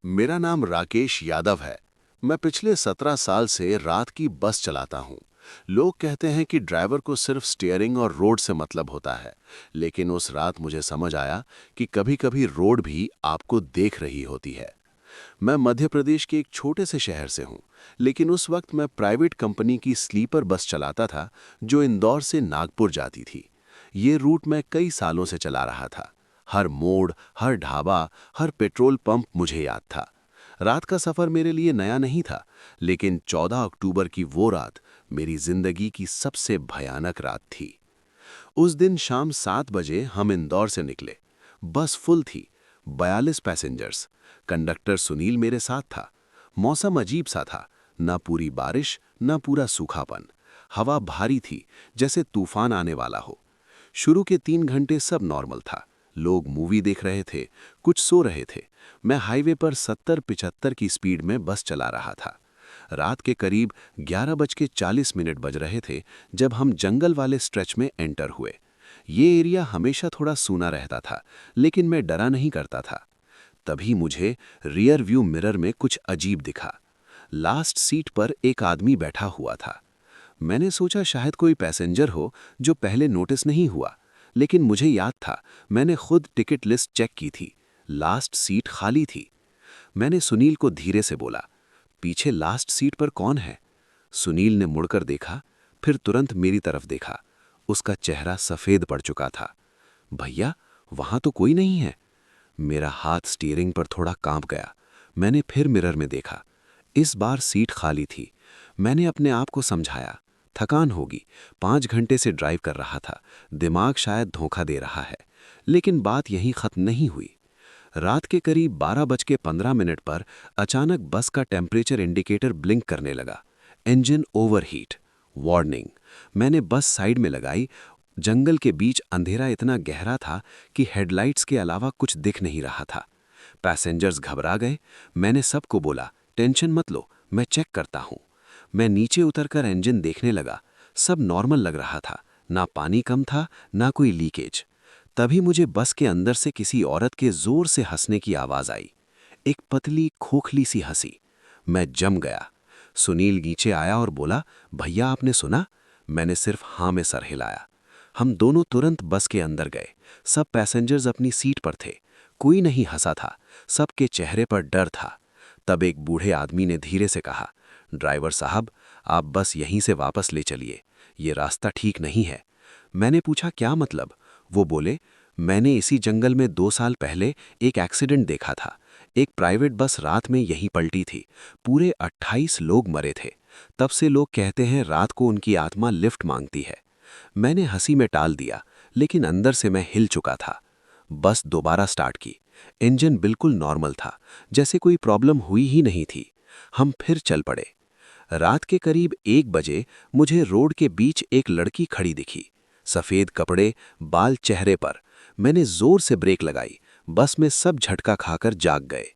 मेरा नाम राकेश यादव है। मैं पिछले 17 साल से रात की बस चलाता हूँ। लोग कहते हैं कि ड्राइवर को सिर्फ स्टीयरिंग और रोड से मतलब होता है, लेकिन उस रात मुझे समझ आया कि कभी-कभी रोड भी आपको देख रही होती है। मैं मध्य प्रदेश के एक छोटे से शहर से हूँ, लेकिन उस वक्त मैं प्राइवेट कंपनी की स्लीपर बस चलाता था, जो इंदौर से नागपुर जाती थी। ये रूट मैं कई सालों से चला रहा था। हर मोड़, हर ढाबा, हर पेट्रोल पंप मुझे याद था। रात का सफर मेरे लिए नया नहीं था, लेकिन 14 अक्टूबर की वो रात मेरी जिंदगी की सबसे भयानक रात थी। उस दिन शाम 7 बजे हम इंदौर से निकले। बस फुल थी, 42 पैसेंजर्स। कंडक्टर सुनील मेरे साथ था। मौसम अजीब सा था, न पूरी बारिश न पूरा सूखापन। हवा भारी थी, जैसे तूफान आने वाला हो। शुरू के 3 घंटे सब नॉर्मल था। लोग मूवी देख रहे थे, कुछ सो रहे थे। मैं हाईवे पर 70-75 की स्पीड में बस चला रहा था। रात के करीब 11:40 बज रहे थे जब हम जंगल वाले स्ट्रेच में एंटर हुए। ये एरिया हमेशा थोड़ा सूना रहता था, लेकिन मैं डरा नहीं करता था। तभी मुझे रियर व्यू मिरर में कुछ अजीब दिखा। लास्ट सीट पर एक आदमी बैठा हुआ था। मैंने सोचा शायद कोई पैसेंजर हो जो पहले नोटिस नहीं हुआ, लेकिन मुझे याद था मैंने खुद टिकट लिस्ट चेक की थी। लास्ट सीट खाली थी। मैंने सुनील को धीरे से बोला, पीछे लास्ट सीट पर कौन है? सुनील ने मुड़कर देखा, फिर तुरंत मेरी तरफ देखा। उसका चेहरा सफेद पड़ चुका था। भैया, वहां तो कोई नहीं है। मेरा हाथ स्टीयरिंग पर थोड़ा कांप गया। मैंने फिर मिरर में देखा। इस बार सीट खाली थी। मैंने अपने आप को समझाया, थकान होगी, 5 घंटे से ड्राइव कर रहा था, दिमाग शायद धोखा दे रहा है। लेकिन बात यहीं खत्म नहीं हुई। रात के करीब 12:15 पर अचानक बस का टेम्परेचर इंडिकेटर ब्लिंक करने लगा। Engine overheat, warning. मैंने बस साइड में लगाई। जंगल के बीच अंधेरा इतना गहरा था कि हेडलाइट्स के अलावा कुछ दिख नहीं रहा था। पैसेंजर्स घबरा गए। मैंने सबको बोला, टेंशन मत लो, मैं चेक करता हूँ। मैं नीचे उतरकर इंजन देखने लगा। सब नॉर्मल लग रहा था, ना पानी कम था ना कोई लीकेज। तभी मुझे बस के अंदर से किसी औरत के जोर से हंसने की आवाज आई। एक पतली खोखली सी हंसी। मैं जम गया। सुनील नीचे आया और बोला, भैया आपने सुना? मैंने सिर्फ हाँ में सर हिलाया। हम दोनों तुरंत बस के अंदर गए। सब पैसेंजर्स अपनी सीट पर थे। कोई नहीं हंसा था, सबके चेहरे पर डर था। तब एक बूढ़े आदमी ने धीरे से कहा, ड्राइवर साहब, आप बस यहीं से वापस ले चलिए, ये रास्ता ठीक नहीं है। मैंने पूछा, क्या मतलब? वो बोले, मैंने इसी जंगल में 2 साल पहले एक एक्सीडेंट देखा था। एक प्राइवेट बस रात में यहीं पलटी थी। पूरे 28 लोग मरे थे। तब से लोग कहते हैं रात को उनकी आत्मा लिफ्ट मांगती है। मैंने हंसी में टाल दिया, लेकिन अंदर से मैं हिल चुका था। बस दोबारा स्टार्ट की। इंजन बिल्कुल नॉर्मल था, जैसे कोई प्रॉब्लम हुई ही नहीं थी। हम फिर चल पड़े। रात के करीब 1 बजे मुझे रोड के बीच एक लड़की खड़ी दिखी। सफ़ेद कपड़े, बाल चेहरे पर। मैंने जोर से ब्रेक लगाई। बस में सब झटका खाकर जाग गए।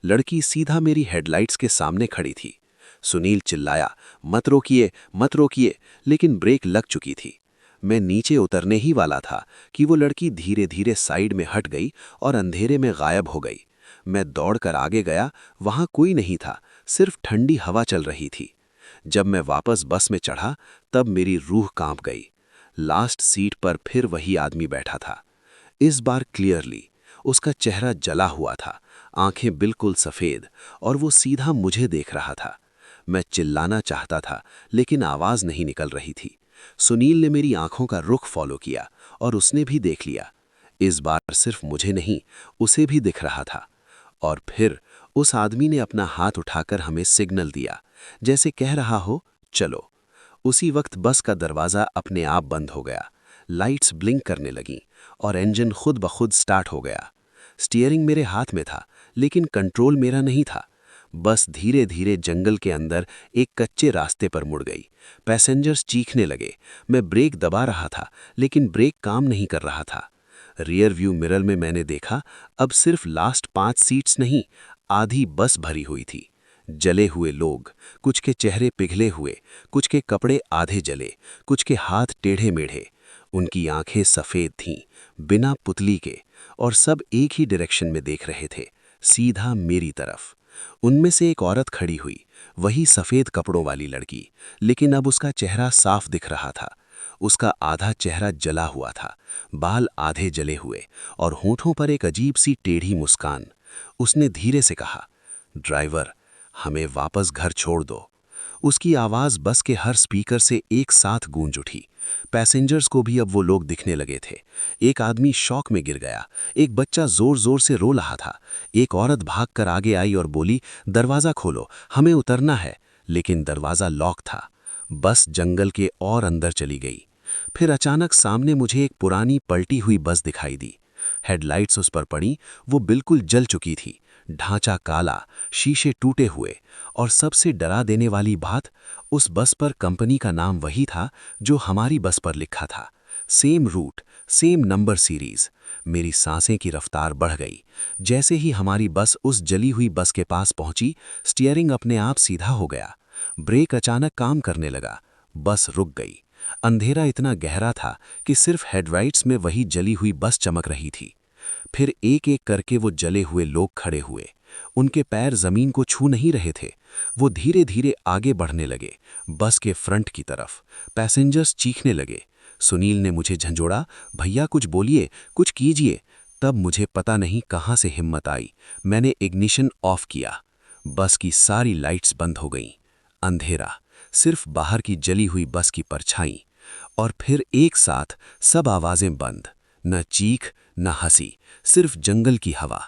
लड़की सीधा मेरी हेडलाइट्स के सामने खड़ी थी। सुनील चिल्लाया, मत रोकिए, मत रोकिए, लेकिन ब्रेक लग चुकी थी। मैं नीचे उतरने ही वाला था कि वो लड़की धीरे धीरे साइड में हट गई और अंधेरे में गायब हो गई। मैं दौड़कर आगे गया, वहां कोई नहीं था, सिर्फ ठंडी हवा चल रही थी। जब मैं वापस बस में चढ़ा, तब मेरी रूह कांप गई। लास्ट सीट पर फिर वही आदमी बैठा था। इस बार क्लियरली। उसका चेहरा जला हुआ था, आंखें बिल्कुल सफ़ेद, और वो सीधा मुझे देख रहा था। मैं चिल्लाना चाहता था, लेकिन आवाज़ नहीं निकल रही थी। सुनील ने मेरी आंखों का रुख फॉलो किया और उसने भी देख लिया। इस बार सिर्फ मुझे नहीं, उसे भी दिख रहा था। और फिर उस आदमी ने अपना हाथ उठाकर हमें सिग्नल दिया, जैसे कह रहा हो, चलो। उसी वक्त बस का दरवाज़ा अपने आप बंद हो गया। लाइट्स ब्लिंक करने लगीं और इंजन खुद ब खुद स्टार्ट हो गया। स्टीयरिंग मेरे हाथ में था, लेकिन कंट्रोल मेरा नहीं था। बस धीरे धीरे जंगल के अंदर एक कच्चे रास्ते पर मुड़ गई। पैसेंजर्स चीखने लगे। मैं ब्रेक दबा रहा था, लेकिन ब्रेक काम नहीं कर रहा था। रियर व्यू मिरर में मैंने देखा, अब सिर्फ लास्ट 5 सीट्स नहीं, आधी बस भरी हुई थी। जले हुए लोग, कुछ के चेहरे पिघले हुए, कुछ के कपड़े आधे जले, कुछ के हाथ टेढ़े मेढ़े। उनकी आंखें सफ़ेद थीं, बिना पुतली के, और सब एक ही डायरेक्शन में देख रहे थे, सीधा मेरी तरफ। उनमें से एक औरत खड़ी हुई, वही सफ़ेद कपड़ों वाली लड़की, लेकिन अब उसका चेहरा साफ दिख रहा था। उसका आधा चेहरा जला हुआ था, बाल आधे जले हुए और होठों पर एक अजीब सी टेढ़ी मुस्कान। उसने धीरे से कहा, ड्राइवर, हमें वापस घर छोड़ दो। उसकी आवाज़ बस के हर स्पीकर से एक साथ गूंज उठी। पैसेंजर्स को भी अब वो लोग दिखने लगे थे। एक आदमी शॉक में गिर गया, एक बच्चा जोर जोर से रो रहा था। एक औरत भागकर आगे आई और बोली, दरवाज़ा खोलो, हमें उतरना है। लेकिन दरवाज़ा लॉक था। बस जंगल के और अंदर चली गई। फिर अचानक सामने मुझे एक पुरानी पलटी हुई बस दिखाई दी। हेडलाइट्स उस पर पड़ी, वो बिल्कुल जल चुकी थी। ढांचा काला, शीशे टूटे हुए, और सबसे डरा देने वाली बात, उस बस पर कंपनी का नाम वही था जो हमारी बस पर लिखा था। Same route, same number series. मेरी सांसें की रफ्तार बढ़ गई। जैसे ही हमारी बस उस जली हुई बस के पास पहुंची, स्टीयरिंग अपने आप सीधा हो गया। ब्रेक अचानक काम करने लगा। बस रुक गई। अंधेरा इतना गहरा था कि सिर्फ हेडलाइट्स में वही जली हुई बस चमक रही थी। फिर एक एक करके वो जले हुए लोग खड़े हुए। उनके पैर जमीन को छू नहीं रहे थे। वो धीरे धीरे आगे बढ़ने लगे, बस के फ्रंट की तरफ। पैसेंजर्स चीखने लगे। सुनील ने मुझे झंझोड़ा, भैया कुछ बोलिए, कुछ कीजिए। तब मुझे पता नहीं कहाँ से हिम्मत आई। मैंने इग्निशन ऑफ किया। बस की सारी लाइट्स बंद हो गईं। अंधेरा, सिर्फ बाहर की जली हुई बस की परछाई। और फिर एक साथ सब आवाजें बंद। न चीख, न हंसी, सिर्फ जंगल की हवा।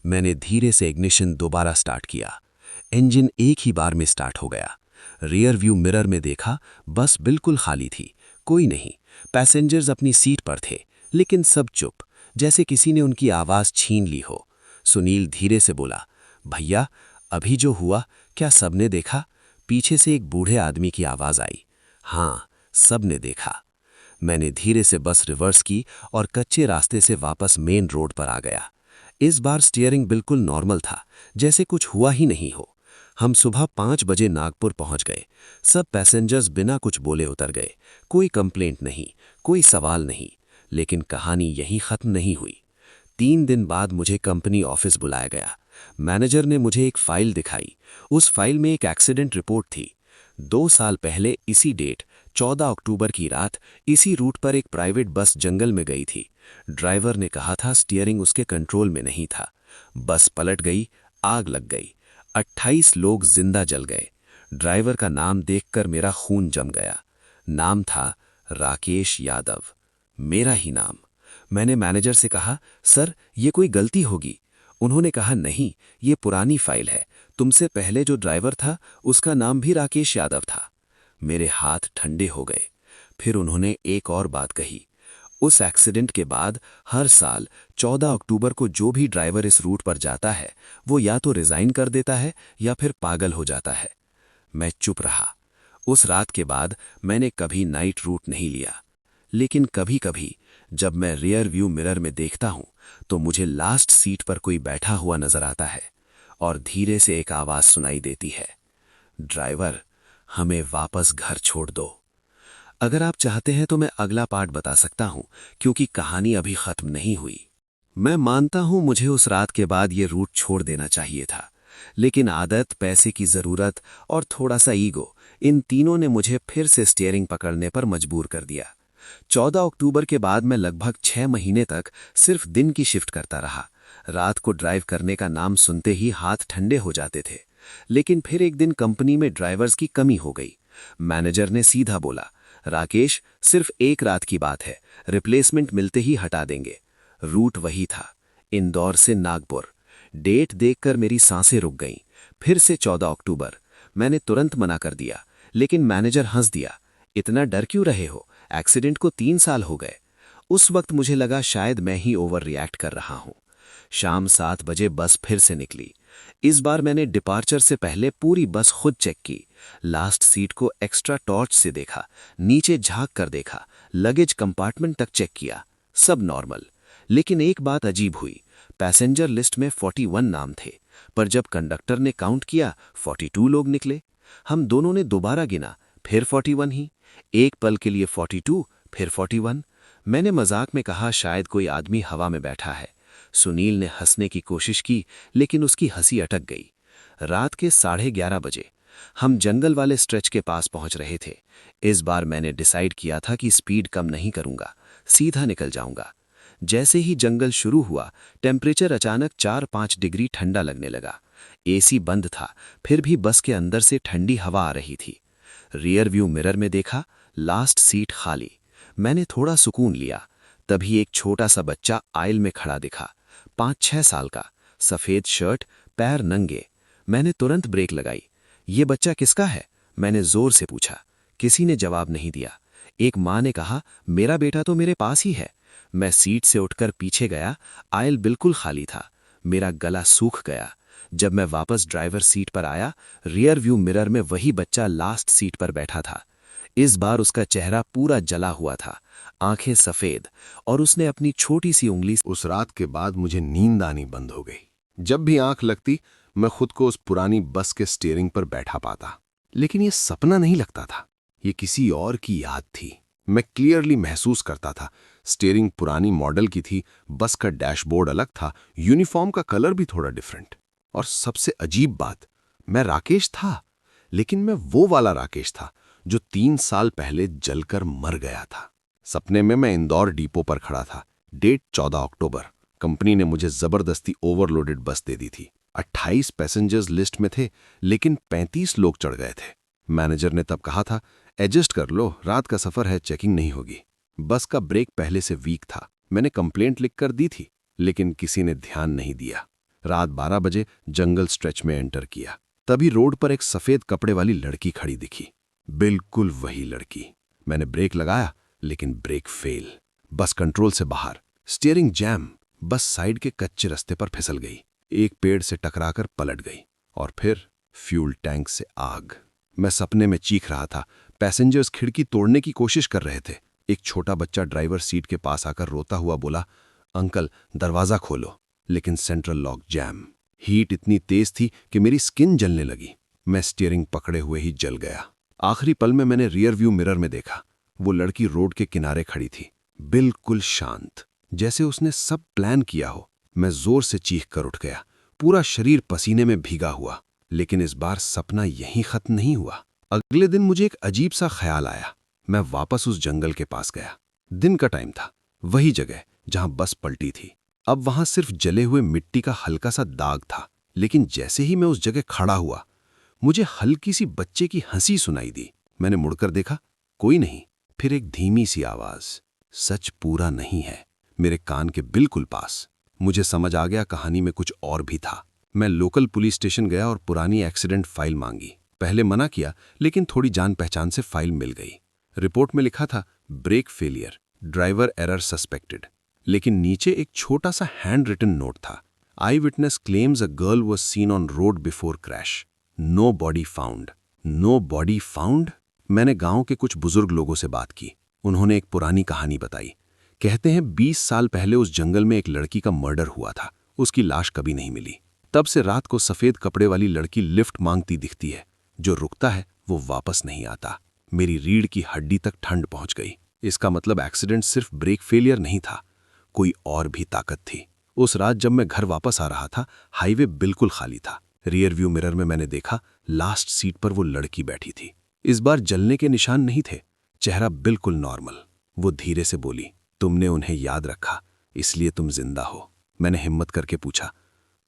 मैंने धीरे से इग्निशन दोबारा स्टार्ट किया। इंजन एक ही बार में स्टार्ट हो गया। रियर व्यू मिरर में देखा, बस बिल्कुल खाली थी, कोई नहीं। पैसेंजर्स अपनी सीट पर थे, लेकिन सब चुप, जैसे किसी ने उनकी आवाज़ छीन ली हो। सुनील धीरे से बोला, भैया, अभी जो हुआ, क्या सबने देखा? पीछे से एक बूढ़े आदमी की आवाज़ आई। हाँ, सबने देखा। मैंने धीरे से बस रिवर्स की और कच्चे रास्ते से वापस मेन रोड पर आ गया। इस बार स्टीयरिंग बिल्कुल नॉर्मल था, जैसे कुछ हुआ ही नहीं हो। हम सुबह 5 बजे नागपुर पहुंच गए। सब पैसेंजर्स बिना कुछ बोले उतर गए। कोई कंप्लेंट नहीं, कोई सवाल नहीं। लेकिन कहानी यहीं खत्म नहीं हुई। 3 दिन बाद मुझे कंपनी ऑफिस बुलाया गया। मैनेजर ने मुझे एक फाइल दिखाई। उस फाइल में एक एक्सीडेंट रिपोर्ट थी। 2 साल पहले इसी डेट, 14 अक्टूबर की रात, इसी रूट पर एक प्राइवेट बस जंगल में गई थी। ड्राइवर ने कहा था स्टीयरिंग उसके कंट्रोल में नहीं था। बस पलट गई, आग लग गई। 28 लोग जिंदा जल गए। ड्राइवर का नाम देखकर मेरा खून जम गया। नाम था राकेश यादव, मेरा ही नाम। मैंने मैनेजर से कहा, सर, ये कोई गलती होगी। उन्होंने कहा, नहीं, ये पुरानी फाइल है। तुमसे पहले जो ड्राइवर था, उसका नाम भी राकेश यादव था। मेरे हाथ ठंडे हो गए। फिर उन्होंने एक और बात कही, उस एक्सीडेंट के बाद हर साल 14 अक्टूबर को जो भी ड्राइवर इस रूट पर जाता है, वो या तो रिजाइन कर देता है या फिर पागल हो जाता है। मैं चुप रहा। उस रात के बाद मैंने कभी नाइट रूट नहीं लिया। लेकिन कभी कभी जब मैं रियर व्यू मिरर में देखता हूं, तो मुझे लास्ट सीट पर कोई बैठा हुआ नजर आता है और धीरे से एक आवाज सुनाई देती है, ड्राइवर, हमें वापस घर छोड़ दो। अगर आप चाहते हैं तो मैं अगला पार्ट बता सकता हूं, क्योंकि कहानी अभी खत्म नहीं हुई। मैं मानता हूं मुझे उस रात के बाद ये रूट छोड़ देना चाहिए था, लेकिन आदत, पैसे की जरूरत और थोड़ा सा ईगो, इन तीनों ने मुझे फिर से स्टीयरिंग पकड़ने पर मजबूर कर दिया। 14 अक्टूबर के बाद मैं लगभग 6 महीने तक सिर्फ दिन की शिफ्ट करता रहा। रात को ड्राइव करने का नाम सुनते ही हाथ ठंडे हो जाते थे। लेकिन फिर एक दिन कंपनी में ड्राइवर्स की कमी हो गई। मैनेजर ने सीधा बोला, राकेश, सिर्फ एक रात की बात है, रिप्लेसमेंट मिलते ही हटा देंगे। रूट वही था, इंदौर से नागपुर। डेट देखकर मेरी सांसें रुक गईं। फिर से 14 अक्टूबर। मैंने तुरंत मना कर दिया, लेकिन मैनेजर हंस दिया, इतना डर क्यों रहे हो, एक्सीडेंट को 3 साल हो गए। उस वक्त मुझे लगा शायद मैं ही ओवर रिएक्ट कर रहा हूं। शाम 7 बजे बस फिर से निकली। इस बार मैंने डिपार्चर से पहले पूरी बस खुद चेक की। लास्ट सीट को एक्स्ट्रा टॉर्च से देखा, नीचे झांक कर देखा, लगेज कंपार्टमेंट तक चेक किया, सब नॉर्मल। लेकिन एक बात अजीब हुई, पैसेंजर लिस्ट में 41 नाम थे, पर जब कंडक्टर ने काउंट किया 42 लोग निकले। हम दोनों ने दोबारा गिना, फिर 41 ही। एक पल के लिए 42, फिर 41। मैंने मजाक में कहा शायद कोई आदमी हवा में बैठा है। सुनील ने हंसने की कोशिश की, लेकिन उसकी हंसी अटक गई। रात के 11:30 बजे हम जंगल वाले स्ट्रेच के पास पहुंच रहे थे। इस बार मैंने डिसाइड किया था कि स्पीड कम नहीं करूंगा, सीधा निकल जाऊंगा। जैसे ही जंगल शुरू हुआ, टेम्परेचर अचानक 4-5 डिग्री ठंडा लगने लगा। एसी बंद था, फिर भी बस के अंदर से ठंडी हवा आ रही थी। रियर व्यू मिरर में देखा, लास्ट सीट खाली। मैंने थोड़ा सुकून लिया। तभी एक छोटा सा बच्चा आयल में खड़ा दिखा, 5-6 साल का, सफेद शर्ट, पैर नंगे। मैंने तुरंत ब्रेक लगाई। ये बच्चा किसका है? मैंने जोर से पूछा। किसी ने जवाब नहीं दिया। एक माँ ने कहा, मेरा बेटा तो मेरे पास ही है। मैं सीट से उठकर पीछे गया। आयल बिल्कुल खाली था। मेरा गला सूख गया। जब मैं वापस ड्राइवर सीट पर आया, रियर व्यू मिरर में वही बच्चा लास्ट सीट पर बैठा था। इस बार उसका चेहरा पूरा जला हुआ था, आंखें सफेद, और उसने अपनी छोटी सी उंगली। उस रात के बाद मुझे नींद आनी बंद हो गई। जब भी आंख लगती, मैं खुद को उस पुरानी बस के स्टीयरिंग पर बैठा पाता। लेकिन ये सपना नहीं लगता था, ये किसी और की याद थी। मैं क्लियरली महसूस करता था। स्टीयरिंग पुरानी मॉडल की थी, बस का डैशबोर्ड अलग था, यूनिफॉर्म का कलर भी थोड़ा डिफरेंट। और सबसे अजीब बात, मैं राकेश था, लेकिन मैं वो वाला राकेश था जो 3 साल पहले जलकर मर गया था। सपने में मैं इंदौर डिपो पर खड़ा था। डेट 14 अक्टूबर। कंपनी ने मुझे जबरदस्ती ओवरलोडेड बस दे दी थी। 28 पैसेंजर्स लिस्ट में थे, लेकिन 35 लोग चढ़ गए थे। मैनेजर ने तब कहा था, एडजस्ट कर लो, रात का सफर है, चेकिंग नहीं होगी। बस का ब्रेक पहले से वीक था। मैंने कंप्लेंट लिख कर दी थी, लेकिन किसी ने ध्यान नहीं दिया। रात 12 बजे जंगल स्ट्रेच में एंटर किया। तभी रोड पर एक सफेद कपड़े वाली लड़की खड़ी दिखी। बिल्कुल वही लड़की। मैंने ब्रेक लगाया, लेकिन ब्रेक फेल। बस कंट्रोल से बाहर, स्टीयरिंग जैम। बस साइड के कच्चे रास्ते पर फिसल गई, एक पेड़ से टकराकर पलट गई, और फिर फ्यूल टैंक से आग। मैं सपने में चीख रहा था। पैसेंजर्स खिड़की तोड़ने की कोशिश कर रहे थे। एक छोटा बच्चा ड्राइवर सीट के पास आकर रोता हुआ बोला, अंकल दरवाजा खोलो। लेकिन सेंट्रल लॉक जैम। हीट इतनी तेज थी कि मेरी स्किन जलने लगी। मैं स्टीयरिंग पकड़े हुए ही जल गया। आखिरी पल में मैंने रियर व्यू मिरर में देखा, वो लड़की रोड के किनारे खड़ी थी, बिल्कुल शांत, जैसे उसने सब प्लान किया हो। मैं जोर से चीख कर उठ गया, पूरा शरीर पसीने में भीगा हुआ। लेकिन इस बार सपना यहीं खत्म नहीं हुआ। अगले दिन मुझे एक अजीब सा ख्याल आया। मैं वापस उस जंगल के पास गया। दिन का टाइम था, वही जगह जहां बस पलटी थी। अब वहां सिर्फ जले हुए मिट्टी का हल्का सा दाग था। लेकिन जैसे ही मैं उस जगह खड़ा हुआ, मुझे हल्की सी बच्चे की हंसी सुनाई दी। मैंने मुड़कर देखा, कोई नहीं। फिर एक धीमी सी आवाज, सच पूरा नहीं है, मेरे कान के बिल्कुल पास। मुझे समझ आ गया कहानी में कुछ और भी था। मैं लोकल पुलिस स्टेशन गया और पुरानी एक्सीडेंट फाइल मांगी। पहले मना किया, लेकिन थोड़ी जान पहचान से फाइल मिल गई। रिपोर्ट में लिखा था, brake failure, driver error suspected. लेकिन नीचे एक छोटा सा हैंड रिटन नोट था, eyewitness claims a girl was seen on road before crash, no body found. No body found? मैंने गांव के कुछ बुजुर्ग लोगों से बात की। उन्होंने एक पुरानी कहानी बताई। कहते हैं 20 साल पहले उस जंगल में एक लड़की का मर्डर हुआ था। उसकी लाश कभी नहीं मिली। तब से रात को सफेद कपड़े वाली लड़की लिफ्ट मांगती दिखती है। जो रुकता है वो वापस नहीं आता। मेरी रीढ़ की हड्डी तक ठंड पहुंच गई। इसका मतलब एक्सीडेंट सिर्फ ब्रेक फेलियर नहीं था, कोई और भी ताकत थी। उस रात जब मैं घर वापस आ रहा था, हाईवे बिल्कुल खाली था। रियर व्यू मिरर में मैंने देखा, लास्ट सीट पर वो लड़की बैठी थी। इस बार जलने के निशान नहीं थे, चेहरा बिल्कुल नॉर्मल। वो धीरे से बोली, तुमने उन्हें याद रखा, इसलिए तुम जिंदा हो। मैंने हिम्मत करके पूछा,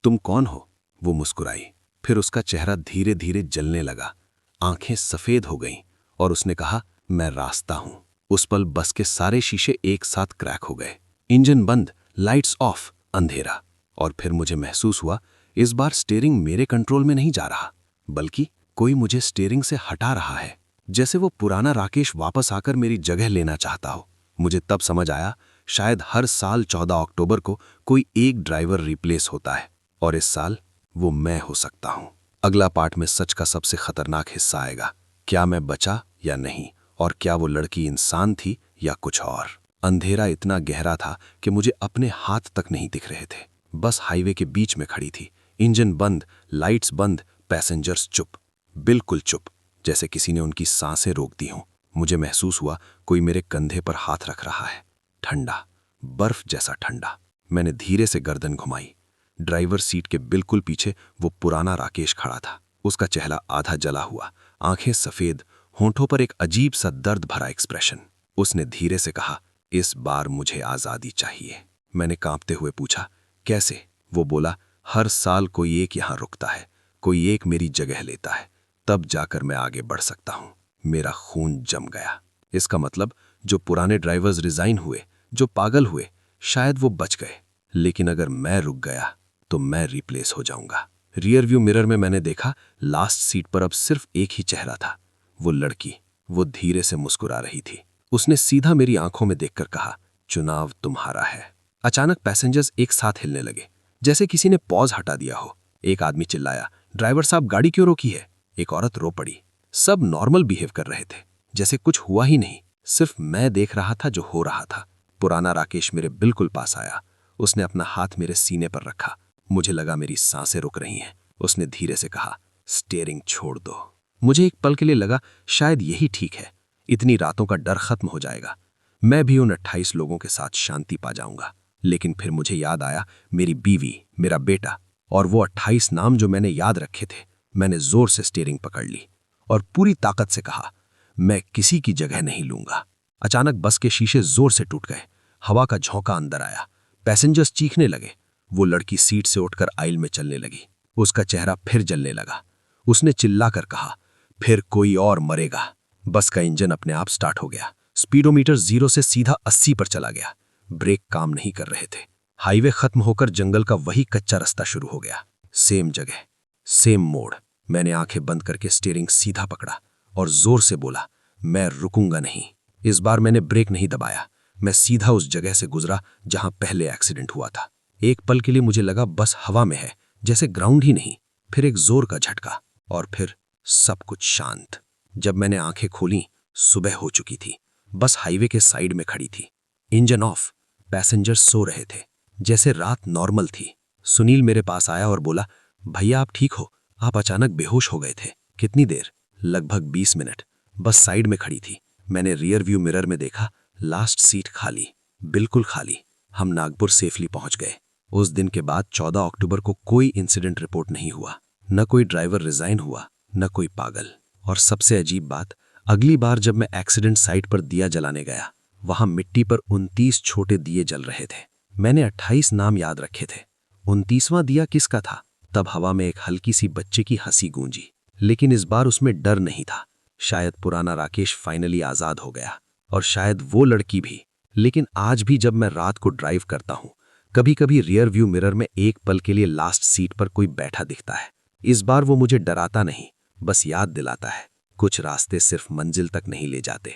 तुम कौन हो? वो मुस्कुराई। फिर उसका चेहरा धीरे धीरे जलने लगा, आंखें सफेद हो गईं, और उसने कहा, मैं रास्ता हूं। उस पल बस के सारे शीशे एक साथ क्रैक हो गए। इंजन बंद, लाइट्स ऑफ, अंधेरा। और फिर मुझे महसूस हुआ, इस बार स्टीयरिंग मेरे कंट्रोल में नहीं जा रहा, बल्कि कोई मुझे स्टीयरिंग से हटा रहा है। जैसे वो पुराना राकेश वापस आकर मेरी जगह लेना चाहता हो। मुझे तब समझ आया, शायद हर साल 14 अक्टूबर को कोई एक ड्राइवर रिप्लेस होता है, और इस साल वो मैं हो सकता हूं। अगला पार्ट में सच का सबसे खतरनाक हिस्सा आएगा। क्या मैं बचा या नहीं, और क्या वो लड़की इंसान थी या कुछ और। अंधेरा इतना गहरा था कि मुझे अपने हाथ तक नहीं दिख रहे थे। बस हाईवे के बीच में खड़ी थी, इंजन बंद, लाइट्स बंद, पैसेंजर्स चुप, बिल्कुल चुप, जैसे किसी ने उनकी सांसें रोक दी हों। मुझे महसूस हुआ कोई मेरे कंधे पर हाथ रख रहा है, ठंडा, बर्फ जैसा ठंडा। मैंने धीरे से गर्दन घुमाई। ड्राइवर सीट के बिल्कुल पीछे वो पुराना राकेश खड़ा था। उसका चेहरा आधा जला हुआ, आंखें सफेद, होंठों पर एक अजीब सा दर्द भरा एक्सप्रेशन। उसने धीरे से कहा, इस बार मुझे आज़ादी चाहिए। मैंने कांपते हुए पूछा, कैसे? वो बोला, हर साल कोई एक यहाँ रुकता है, कोई एक मेरी जगह लेता है, तब जाकर मैं आगे बढ़ सकता हूँ। मेरा खून जम गया। इसका मतलब जो पुराने ड्राइवर्स रिजाइन हुए, जो पागल हुए, शायद वो बच गए, लेकिन अगर मैं रुक गया तो मैं रिप्लेस हो जाऊंगा। रियर व्यू मिरर में मैंने देखा, लास्ट सीट पर अब सिर्फ एक ही चेहरा था, वो लड़की। वो धीरे से मुस्कुरा रही थी। उसने सीधा मेरी आंखों में देखकर कहा, चुनाव तुम्हारा है। अचानक पैसेंजर्स एक साथ हिलने लगे, जैसे किसी ने पॉज हटा दिया हो। एक आदमी चिल्लाया, ड्राइवर साहब गाड़ी क्यों रोकी है? एक औरत रो पड़ी। सब नॉर्मल बिहेव कर रहे थे, जैसे कुछ हुआ ही नहीं। सिर्फ मैं देख रहा था जो हो रहा था। पुराना राकेश मेरे बिल्कुल पास आया। उसने अपना हाथ मेरे सीने पर रखा। मुझे लगा मेरी सांसें रुक रही हैं। उसने धीरे से कहा, स्टीयरिंग छोड़ दो। मुझे एक पल के लिए लगा शायद यही ठीक है, इतनी रातों का डर खत्म हो जाएगा, मैं भी उन 28 लोगों के साथ शांति पा जाऊंगा। लेकिन फिर मुझे याद आया, मेरी बीवी, मेरा बेटा और वो 28 नाम जो मैंने याद रखे थे। मैंने जोर से स्टीयरिंग पकड़ ली और पूरी ताकत से कहा, मैं किसी की जगह नहीं लूंगा। अचानक बस के शीशे जोर से टूट गए। हवा का झोंका अंदर आया। पैसेंजर्स चीखने लगे। वो लड़की सीट से उठकर आइल में चलने लगी। उसका चेहरा फिर जलने लगा। उसने चिल्लाकर कहा, फिर कोई और मरेगा। बस का इंजन अपने आप स्टार्ट हो गया। स्पीडोमीटर 0 से सीधा 80 पर चला गया। ब्रेक काम नहीं कर रहे थे। हाईवे खत्म होकर जंगल का वही कच्चा रास्ता शुरू हो गया। सेम जगह, सेम मोड़। मैंने आंखें बंद करके स्टीयरिंग सीधा पकड़ा और जोर से बोला, मैं रुकूंगा नहीं। इस बार मैंने ब्रेक नहीं दबाया। मैं सीधा उस जगह से गुजरा जहां पहले एक्सीडेंट हुआ था। एक पल के लिए मुझे लगा बस हवा में है, जैसे ग्राउंड ही नहीं। फिर एक जोर का झटका और फिर सब कुछ शांत। जब मैंने आंखें खोली, सुबह हो चुकी थी। बस हाईवे के साइड में खड़ी थी, इंजन ऑफ। पैसेंजर सो रहे थे, जैसे रात नॉर्मल थी। सुनील मेरे पास आया और बोला, भैया आप ठीक हो? आप अचानक बेहोश हो गए थे। कितनी देर? लगभग 20 मिनट। बस साइड में खड़ी थी। मैंने रियर व्यू मिरर में देखा, लास्ट सीट खाली, बिल्कुल खाली। हम नागपुर सेफली पहुंच गए। उस दिन के बाद 14 अक्टूबर को कोई इंसिडेंट रिपोर्ट नहीं हुआ। न कोई ड्राइवर रिजाइन हुआ, न कोई पागल। और सबसे अजीब बात, अगली बार जब मैं एक्सीडेंट साइट पर दिया जलाने गया, वहां मिट्टी पर 29 छोटे दिए जल रहे थे। मैंने 28 नाम याद रखे थे। 29वां दिया किसका था? तब हवा में एक हल्की सी बच्चे की हंसी गूंजी, लेकिन इस बार उसमें डर नहीं था। शायद पुराना राकेश फाइनली आजाद हो गया, और शायद वो लड़की भी। लेकिन आज भी जब मैं रात को ड्राइव करता हूं, कभी कभी रियर व्यू मिरर में एक पल के लिए लास्ट सीट पर कोई बैठा दिखता है। इस बार वो मुझे डराता नहीं, बस याद दिलाता है, कुछ रास्ते सिर्फ मंजिल तक नहीं ले जाते,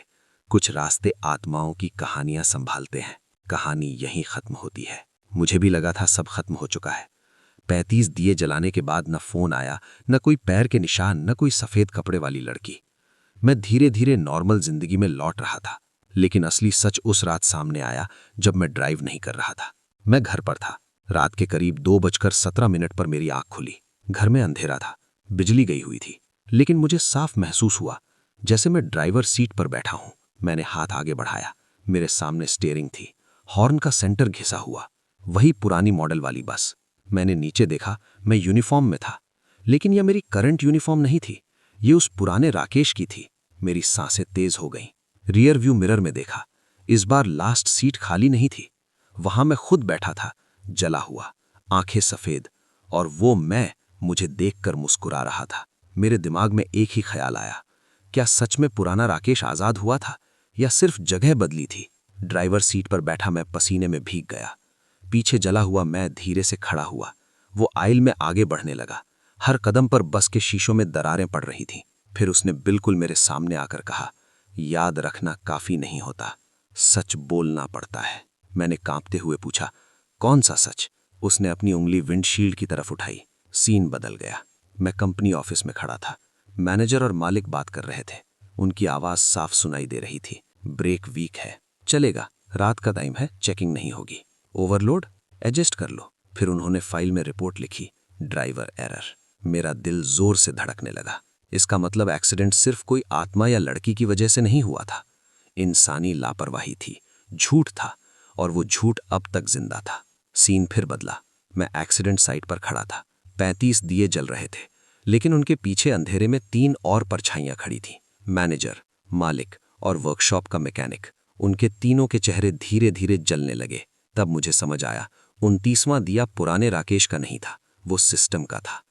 कुछ रास्ते आत्माओं की कहानियां संभालते हैं। कहानी यहीं खत्म होती है। मुझे भी लगा था सब खत्म हो चुका है। 35 दिए जलाने के बाद न फोन आया, न कोई पैर के निशान, न कोई सफेद कपड़े वाली लड़की। मैं धीरे धीरे नॉर्मल जिंदगी में लौट रहा था। लेकिन असली सच उस रात सामने आया जब मैं ड्राइव नहीं कर रहा था। मैं घर पर था। रात के करीब 2:17 पर मेरी आंख खुली। घर में अंधेरा था, बिजली गई हुई थी, लेकिन मुझे साफ महसूस हुआ जैसे मैं ड्राइवर सीट पर बैठा हूं। मैंने हाथ आगे बढ़ाया। मेरे सामने स्टीयरिंग थी, हॉर्न का सेंटर घिसा हुआ, वही पुरानी मॉडल वाली बस। मैंने नीचे देखा, मैं यूनिफॉर्म में था, लेकिन यह मेरी करंट यूनिफॉर्म नहीं थी, ये उस पुराने राकेश की थी। मेरी सांसें तेज हो गईं। रियर व्यू मिरर में देखा, इस बार लास्ट सीट खाली नहीं थी। वहां मैं खुद बैठा था, जला हुआ, आंखें सफेद, और वो मैं मुझे देखकर मुस्कुरा रहा था। मेरे दिमाग में एक ही ख्याल आया, क्या सच में पुराना राकेश आजाद हुआ था या सिर्फ जगह बदली थी? ड्राइवर सीट पर बैठा मैं पसीने में भीग गया। पीछे जला हुआ मैं धीरे से खड़ा हुआ। वो आइल में आगे बढ़ने लगा। हर कदम पर बस के शीशों में दरारें पड़ रही थीं। फिर उसने बिल्कुल मेरे सामने आकर कहा, याद रखना काफी नहीं होता, सच बोलना पड़ता है। मैंने कांपते हुए पूछा, कौन सा सच? उसने अपनी उंगली विंडशील्ड की तरफ उठाई। सीन बदल गया। मैं कंपनी ऑफिस में खड़ा था। मैनेजर और मालिक बात कर रहे थे। उनकी आवाज साफ सुनाई दे रही थी, ब्रेक वीक है, चलेगा, रात का टाइम है, चेकिंग नहीं होगी। ओवरलोड, एडजस्ट कर लो। फिर उन्होंने फाइल में रिपोर्ट लिखी, ड्राइवर एरर। मेरा दिल जोर से धड़कने लगा। इसका मतलब एक्सीडेंट सिर्फ कोई आत्मा या लड़की की वजह से नहीं हुआ था। इंसानी लापरवाही थी, झूठ था, और वो झूठ अब तक जिंदा था। सीन फिर बदला। मैं एक्सीडेंट साइट पर खड़ा था। 35 दिए जल रहे थे, लेकिन उनके पीछे अंधेरे में 3 और परछाइयां खड़ी थीं। मैनेजर, मालिक और वर्कशॉप का मैकेनिक। उनके तीनों के चेहरे धीरे धीरे जलने लगे। तब मुझे समझ आया, 29वां दिया पुराने राकेश का नहीं था, वो सिस्टम का था।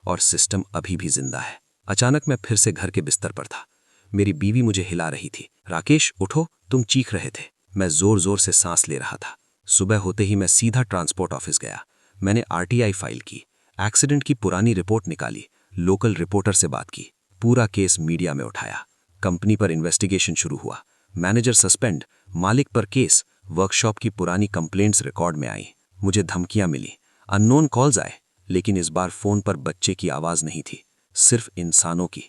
और सिस्टम अभी भी जिंदा है। अचानक मैं फिर से घर के बिस्तर पर था। मेरी बीवी मुझे हिला रही थी। राकेश उठो, तुम चीख रहे थे। मैं जोर जोर से सांस ले रहा था। सुबह होते ही मैं सीधा ट्रांसपोर्ट ऑफिस गया। मैंने आरटीआई फाइल की, एक्सीडेंट की पुरानी रिपोर्ट निकाली, लोकल रिपोर्टर से बात की, पूरा केस मीडिया में उठाया। कंपनी पर इन्वेस्टिगेशन शुरू हुआ। मैनेजर सस्पेंड, मालिक पर केस, वर्कशॉप की पुरानी कंप्लेंट्स रिकॉर्ड में आई। मुझे धमकियां मिली, अननोन कॉल्स आए, लेकिन इस बार फोन पर बच्चे की आवाज नहीं थी, सिर्फ इंसानों की।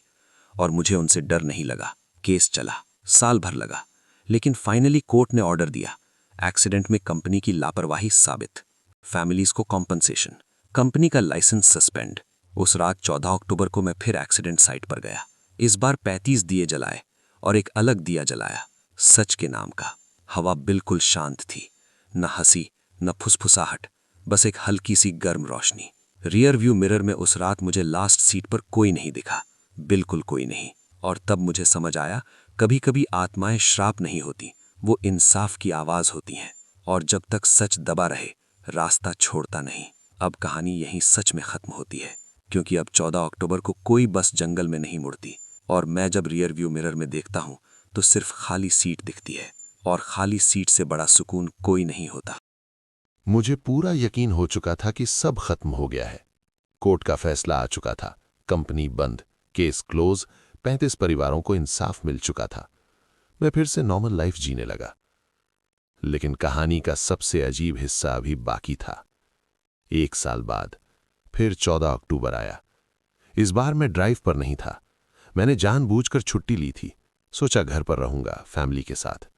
और मुझे उनसे डर नहीं लगा। केस चला, साल भर लगा, लेकिन फाइनली कोर्ट ने ऑर्डर दिया। एक्सीडेंट में कंपनी की लापरवाही साबित, फैमिलीज को कॉम्पनसेशन, कंपनी का लाइसेंस सस्पेंड। उस रात 14 अक्टूबर को मैं फिर एक्सीडेंट साइट पर गया। इस बार 35 दिए जलाए और एक अलग दिया जलाया, सच के नाम का। हवा बिल्कुल शांत थी, न हंसी न फुसफुसाहट, बस एक हल्की सी गर्म रोशनी। रियर व्यू मिरर में उस रात मुझे लास्ट सीट पर कोई नहीं दिखा, बिल्कुल कोई नहीं। और तब मुझे समझ आया, कभी कभी आत्माएं श्राप नहीं होती, वो इंसाफ की आवाज होती हैं। और जब तक सच दबा रहे, रास्ता छोड़ता नहीं। अब कहानी यहीं सच में खत्म होती है, क्योंकि अब 14 अक्टूबर को कोई बस जंगल में नहीं मुड़ती। और मैं जब रियर व्यू मिरर में देखता हूं तो सिर्फ खाली सीट दिखती है, और खाली सीट से बड़ा सुकून कोई नहीं होता। मुझे पूरा यकीन हो चुका था कि सब खत्म हो गया है। कोर्ट का फैसला आ चुका था, कंपनी बंद, केस क्लोज, 35 परिवारों को इंसाफ मिल चुका था। मैं फिर से नॉर्मल लाइफ जीने लगा। लेकिन कहानी का सबसे अजीब हिस्सा अभी बाकी था। 1 साल बाद फिर 14 अक्टूबर आया। इस बार मैं ड्राइव पर नहीं था। मैंने जानबूझकर छुट्टी ली थी, सोचा घर पर रहूंगा फैमिली के साथ।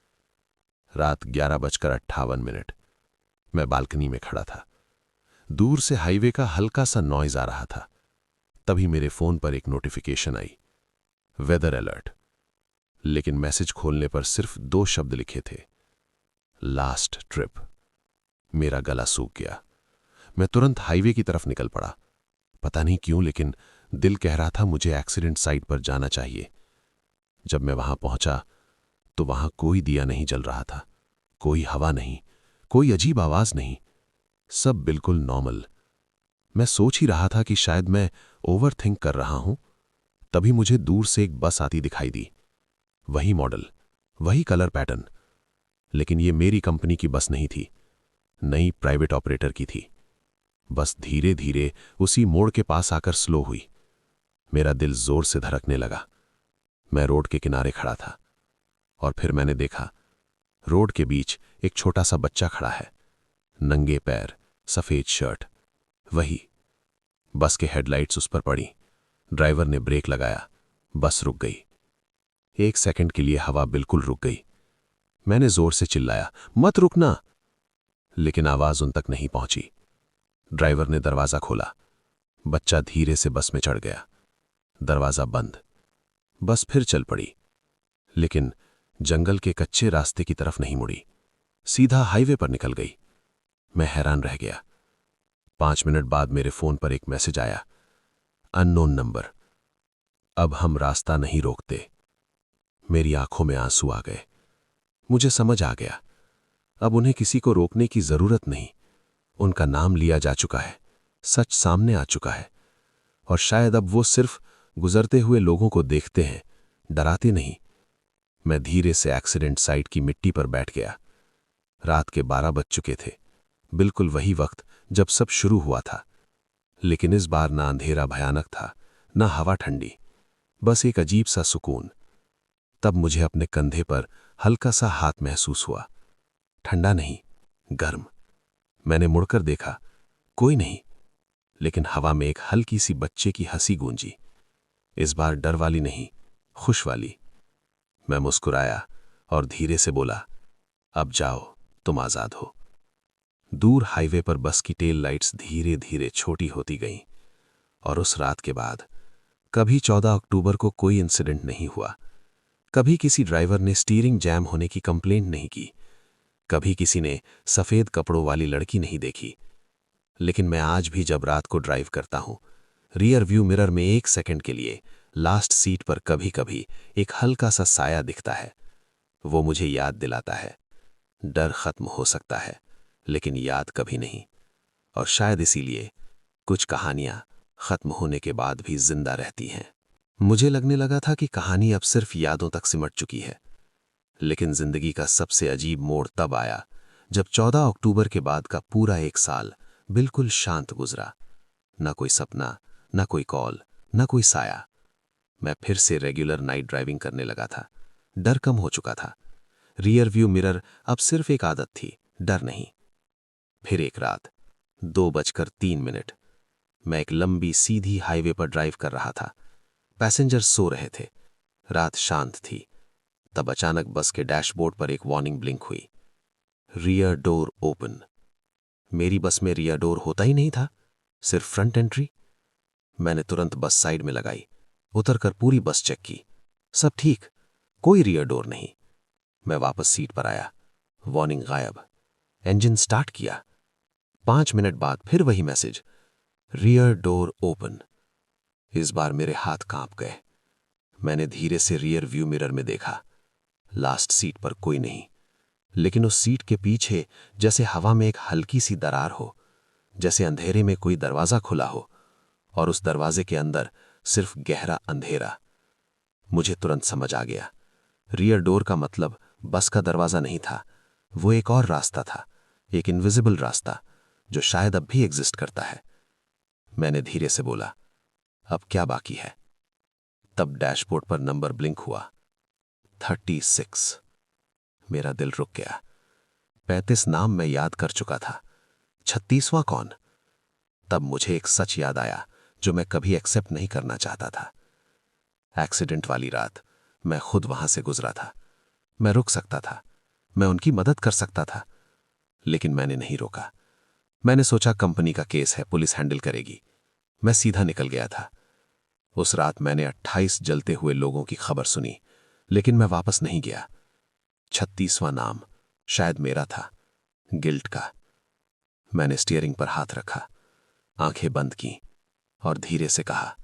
रात 11:58। मैं बालकनी में खड़ा था। दूर से हाईवे का हल्का सा नॉइज आ रहा था। तभी मेरे फोन पर एक नोटिफिकेशन आई, वेदर अलर्ट। लेकिन मैसेज खोलने पर सिर्फ 2 शब्द लिखे थे, लास्ट ट्रिप। मेरा गला सूख गया। मैं तुरंत हाईवे की तरफ निकल पड़ा। पता नहीं क्यों, लेकिन दिल कह रहा था मुझे एक्सीडेंट साइट पर जाना चाहिए। जब मैं वहां पहुंचा तो वहां कोई दिया नहीं जल रहा था, कोई हवा नहीं, कोई अजीब आवाज नहीं, सब बिल्कुल नॉर्मल। मैं सोच ही रहा था कि शायद मैं ओवर थिंक कर रहा हूं, तभी मुझे दूर से एक बस आती दिखाई दी। वही मॉडल, वही कलर पैटर्न, लेकिन ये मेरी कंपनी की बस नहीं थी, नई प्राइवेट ऑपरेटर की थी। बस धीरे धीरे उसी मोड़ के पास आकर स्लो हुई। मेरा दिल जोर से धड़कने लगा। मैं रोड के किनारे खड़ा था और फिर मैंने देखा, रोड के बीच एक छोटा सा बच्चा खड़ा है, नंगे पैर, सफेद शर्ट। वही। बस के हेडलाइट्स उस पर पड़ी। ड्राइवर ने ब्रेक लगाया, बस रुक गई। 1 सेकंड के लिए हवा बिल्कुल रुक गई। मैंने जोर से चिल्लाया, मत रुकना, लेकिन आवाज उन तक नहीं पहुंची। ड्राइवर ने दरवाजा खोला। बच्चा धीरे से बस में चढ़ गया। दरवाजा बंद। बस फिर चल पड़ी, लेकिन जंगल के कच्चे रास्ते की तरफ नहीं मुड़ी, सीधा हाईवे पर निकल गई। मैं हैरान रह गया। 5 मिनट बाद मेरे फोन पर एक मैसेज आया, अननोन नंबर, अब हम रास्ता नहीं रोकते। मेरी आंखों में आंसू आ गए। मुझे समझ आ गया, अब उन्हें किसी को रोकने की जरूरत नहीं। उनका नाम लिया जा चुका है, सच सामने आ चुका है, और शायद अब वो सिर्फ गुजरते हुए लोगों को देखते हैं, डराते नहीं। मैं धीरे से एक्सीडेंट साइट की मिट्टी पर बैठ गया। रात के 12 बज चुके थे, बिल्कुल वही वक्त जब सब शुरू हुआ था। लेकिन इस बार ना अंधेरा भयानक था, ना हवा ठंडी, बस एक अजीब सा सुकून। तब मुझे अपने कंधे पर हल्का सा हाथ महसूस हुआ, ठंडा नहीं, गर्म। मैंने मुड़कर देखा, कोई नहीं, लेकिन हवा में एक हल्की सी बच्चे की हंसी गूंजी। इस बार डर वाली नहीं, खुश वाली। मैं मुस्कुराया और धीरे से बोला, अब जाओ, तुम आजाद हो। दूर हाईवे पर बस की टेल लाइट्स धीरे धीरे छोटी होती गईं, और उस रात के बाद कभी 14 अक्टूबर को कोई इंसिडेंट नहीं हुआ। कभी किसी ड्राइवर ने स्टीयरिंग जैम होने की कंप्लेंट नहीं की, कभी किसी ने सफ़ेद कपड़ों वाली लड़की नहीं देखी, लेकिन मैं आज भी जब रात को ड्राइव करता हूँ, रियर व्यू मिरर में 1 सेकंड के लिए लास्ट सीट पर कभी-कभी एक हल्का सा साया दिखता है। वो मुझे याद दिलाता है, डर खत्म हो सकता है, लेकिन याद कभी नहीं। और शायद इसीलिए कुछ कहानियां खत्म होने के बाद भी जिंदा रहती हैं। मुझे लगने लगा था कि कहानी अब सिर्फ यादों तक सिमट चुकी है, लेकिन जिंदगी का सबसे अजीब मोड़ तब आया जब 14 अक्टूबर के बाद का पूरा 1 साल बिल्कुल शांत गुजरा। ना कोई सपना, ना कोई कॉल, ना कोई साया। मैं फिर से रेगुलर नाइट ड्राइविंग करने लगा था। डर कम हो चुका था। रियर व्यू मिरर अब सिर्फ एक आदत थी, डर नहीं। फिर एक रात 2:03 मैं एक लंबी सीधी हाईवे पर ड्राइव कर रहा था। पैसेंजर सो रहे थे, रात शांत थी। तब अचानक बस के डैशबोर्ड पर एक वार्निंग ब्लिंक हुई, रियर डोर ओपन। मेरी बस में रियर डोर होता ही नहीं था, सिर्फ फ्रंट एंट्री। मैंने तुरंत बस साइड में लगाई, उतरकर पूरी बस चेक की। सब ठीक, कोई रियर डोर नहीं। मैं वापस सीट पर आया, वार्निंग गायब। इंजन स्टार्ट किया। 5 मिनट बाद फिर वही मैसेज, रियर डोर ओपन। इस बार मेरे हाथ कांप गए। मैंने धीरे से रियर व्यू मिरर में देखा। लास्ट सीट पर कोई नहीं, लेकिन उस सीट के पीछे जैसे हवा में एक हल्की सी दरार हो, जैसे अंधेरे में कोई दरवाजा खुला हो और उस दरवाजे के अंदर सिर्फ गहरा अंधेरा। मुझे तुरंत समझ आ गया, रियर डोर का मतलब बस का दरवाजा नहीं था, वो एक और रास्ता था, एक इनविजिबल रास्ता जो शायद अब भी एग्जिस्ट करता है। मैंने धीरे से बोला, अब क्या बाकी है? तब डैशबोर्ड पर नंबर ब्लिंक हुआ, 36। मेरा दिल रुक गया। 35 नाम मैं याद कर चुका था, 36वां कौन? तब मुझे एक सच याद आया जो मैं कभी एक्सेप्ट नहीं करना चाहता था। एक्सीडेंट वाली रात मैं खुद वहां से गुजरा था। मैं रुक सकता था, मैं उनकी मदद कर सकता था, लेकिन मैंने नहीं रोका। मैंने सोचा कंपनी का केस है, पुलिस हैंडल करेगी। मैं सीधा निकल गया था। उस रात मैंने 28 जलते हुए लोगों की खबर सुनी, लेकिन मैं वापस नहीं गया। 36वां नाम शायद मेरा था, गिल्ट का। मैंने स्टीयरिंग पर हाथ रखा, आंखें बंद की और धीरे से कहा,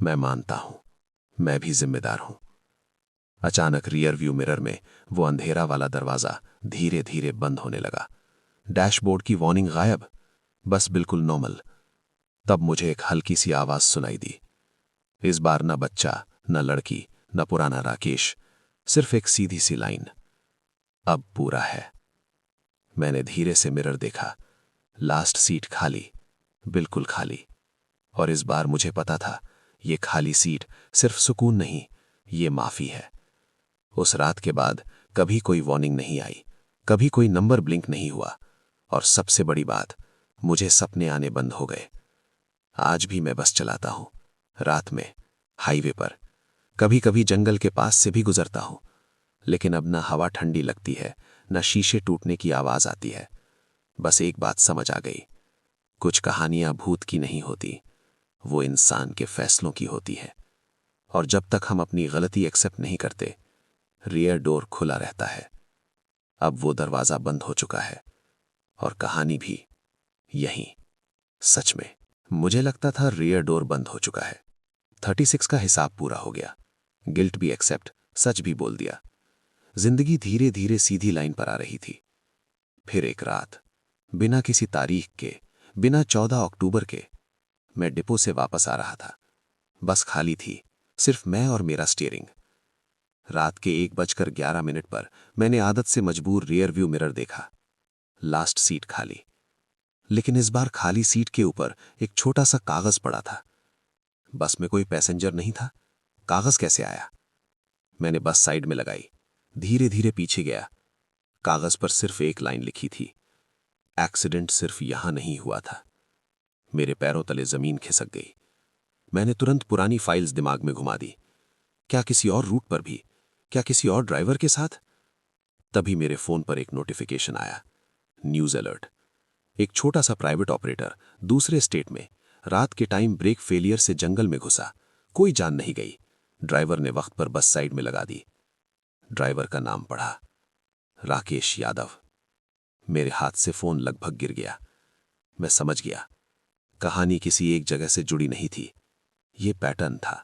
मैं मानता हूं, मैं भी जिम्मेदार हूं। अचानक रियर व्यू मिरर में वो अंधेरा वाला दरवाजा धीरे धीरे बंद होने लगा। डैशबोर्ड की वार्निंग गायब, बस बिल्कुल नॉर्मल। तब मुझे एक हल्की सी आवाज सुनाई दी। इस बार न बच्चा, न लड़की, न पुराना राकेश, सिर्फ एक सीधी सी लाइन, अब पूरा है। मैंने धीरे से मिरर देखा, लास्ट सीट खाली, बिल्कुल खाली। और इस बार मुझे पता था, ये खाली सीट सिर्फ सुकून नहीं, ये माफी है। उस रात के बाद कभी कोई वार्निंग नहीं आई, कभी कोई नंबर ब्लिंक नहीं हुआ, और सबसे बड़ी बात, मुझे सपने आने बंद हो गए। आज भी मैं बस चलाता हूं, रात में, हाईवे पर, कभी कभी जंगल के पास से भी गुजरता हूं, लेकिन अब ना हवा ठंडी लगती है, ना शीशे टूटने की आवाज आती है। बस एक बात समझ आ गई, कुछ कहानियां भूत की नहीं होती, वो इंसान के फैसलों की होती है। और जब तक हम अपनी गलती एक्सेप्ट नहीं करते, रियर डोर खुला रहता है। अब वो दरवाजा बंद हो चुका है, और कहानी भी यहीं। सच में मुझे लगता था रियर डोर बंद हो चुका है। 36 का हिसाब पूरा हो गया, गिल्ट भी एक्सेप्ट, सच भी बोल दिया। जिंदगी धीरे धीरे सीधी लाइन पर आ रही थी। फिर एक रात, बिना किसी तारीख के, बिना 14 अक्टूबर के, मैं डिपो से वापस आ रहा था। बस खाली थी, सिर्फ मैं और मेरा स्टीयरिंग। रात के 1:11 पर मैंने आदत से मजबूर रियर व्यू मिरर देखा, लास्ट सीट खाली। लेकिन इस बार खाली सीट के ऊपर एक छोटा सा कागज पड़ा था। बस में कोई पैसेंजर नहीं था, कागज कैसे आया? मैंने बस साइड में लगाई, धीरे धीरे पीछे गया। कागज पर सिर्फ एक लाइन लिखी थी, एक्सीडेंट सिर्फ यहां नहीं हुआ था। मेरे पैरों तले जमीन खिसक गई। मैंने तुरंत पुरानी फाइल्स दिमाग में घुमा दी। क्या किसी और रूट पर भी? क्या किसी और ड्राइवर के साथ? तभी मेरे फोन पर एक नोटिफिकेशन आया, न्यूज अलर्ट। एक छोटा सा प्राइवेट ऑपरेटर दूसरे स्टेट में रात के टाइम ब्रेक फेलियर से जंगल में घुसा, कोई जान नहीं गई। ड्राइवर ने वक्त पर बस साइड में लगा दी। ड्राइवर का नाम पढ़ा, राकेश यादव। मेरे हाथ से फोन लगभग गिर गया। मैं समझ गया, कहानी किसी एक जगह से जुड़ी नहीं थी। ये पैटर्न था,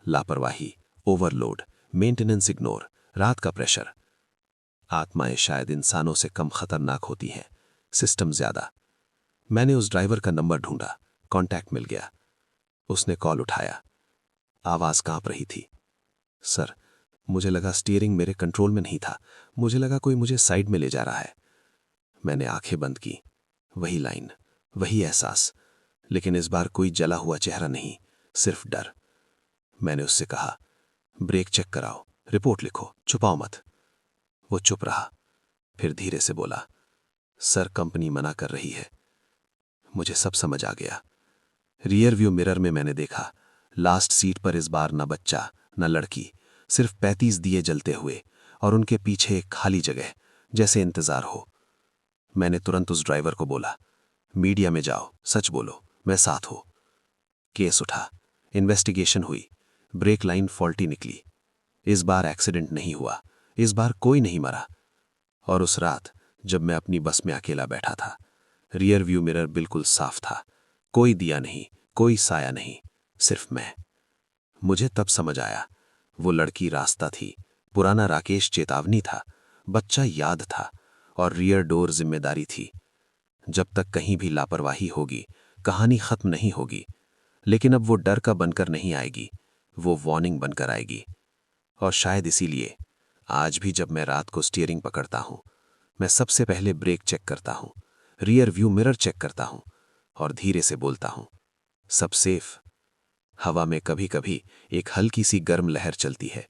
लापरवाही, ओवरलोड, मेंटेनेंस इग्नोर, रात का प्रेशर। आत्माएं शायद इंसानों से कम खतरनाक होती हैं, सिस्टम ज्यादा। मैंने उस ड्राइवर का नंबर ढूंढा, कांटेक्ट मिल गया। उसने कॉल उठाया, आवाज कांप रही थी। सर, मुझे लगा स्टीयरिंग मेरे कंट्रोल में नहीं था, मुझे लगा कोई मुझे साइड में ले जा रहा है। मैंने आंखें बंद की, वही लाइन, वही एहसास, लेकिन इस बार कोई जला हुआ चेहरा नहीं, सिर्फ डर। मैंने उससे कहा, ब्रेक चेक कराओ, रिपोर्ट लिखो, छुपाओ मत। वो चुप रहा, फिर धीरे से बोला, सर कंपनी मना कर रही है। मुझे सब समझ आ गया। रियर व्यू मिरर में मैंने देखा, लास्ट सीट पर इस बार न बच्चा न लड़की, सिर्फ 35 दिए जलते हुए और उनके पीछे एक खाली जगह, जैसे इंतजार हो। मैंने तुरंत उस ड्राइवर को बोला, मीडिया में जाओ, सच बोलो, मैं साथ हूं। केस उठा, इन्वेस्टिगेशन हुई, ब्रेक लाइन फॉल्टी निकली। इस बार एक्सीडेंट नहीं हुआ, इस बार कोई नहीं मरा। और उस रात जब मैं अपनी बस में अकेला बैठा था, रियर व्यू मिरर बिल्कुल साफ था, कोई दिया नहीं, कोई साया नहीं, सिर्फ मैं। मुझे तब समझ आया, वो लड़की रास्ता थी, पुराना राकेश चेतावनी था, बच्चा याद था, और रियर डोर जिम्मेदारी थी। जब तक कहीं भी लापरवाही होगी, कहानी खत्म नहीं होगी। लेकिन अब वो डर का बनकर नहीं आएगी, वो वार्निंग बनकर आएगी। और शायद इसीलिए आज भी जब मैं रात को स्टीयरिंग पकड़ता हूं, मैं सबसे पहले ब्रेक चेक करता हूं, रियर व्यू मिरर चेक करता हूं और धीरे से बोलता हूं, सब सेफ। हवा में कभी कभी एक हल्की सी गर्म लहर चलती है,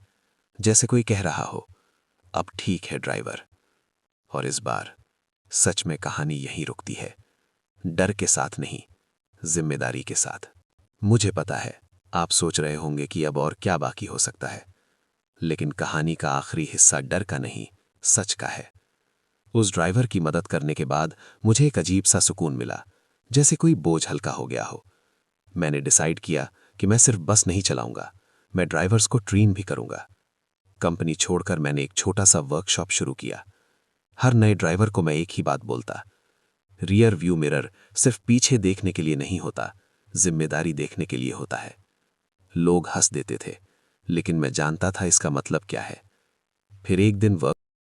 जैसे कोई कह रहा हो, अब ठीक है ड्राइवर। और इस बार सच में कहानी यहीं रुकती है, डर के साथ नहीं, जिम्मेदारी के साथ। मुझे पता है आप सोच रहे होंगे कि अब और क्या बाकी हो सकता है, लेकिन कहानी का आखिरी हिस्सा डर का नहीं, सच का है। उस ड्राइवर की मदद करने के बाद मुझे एक अजीब सा सुकून मिला, जैसे कोई बोझ हल्का हो गया हो। मैंने डिसाइड किया कि मैं सिर्फ बस नहीं चलाऊंगा, मैं ड्राइवर्स को ट्रेन भी करूंगा। कंपनी छोड़कर मैंने एक छोटा सा वर्कशॉप शुरू किया। हर नए ड्राइवर को मैं एक ही बात बोलता, रियर व्यू मिरर सिर्फ पीछे देखने के लिए नहीं होता, जिम्मेदारी देखने के लिए होता है। लोग हंस देते थे, लेकिन मैं जानता था इसका मतलब क्या है। फिर एक दिन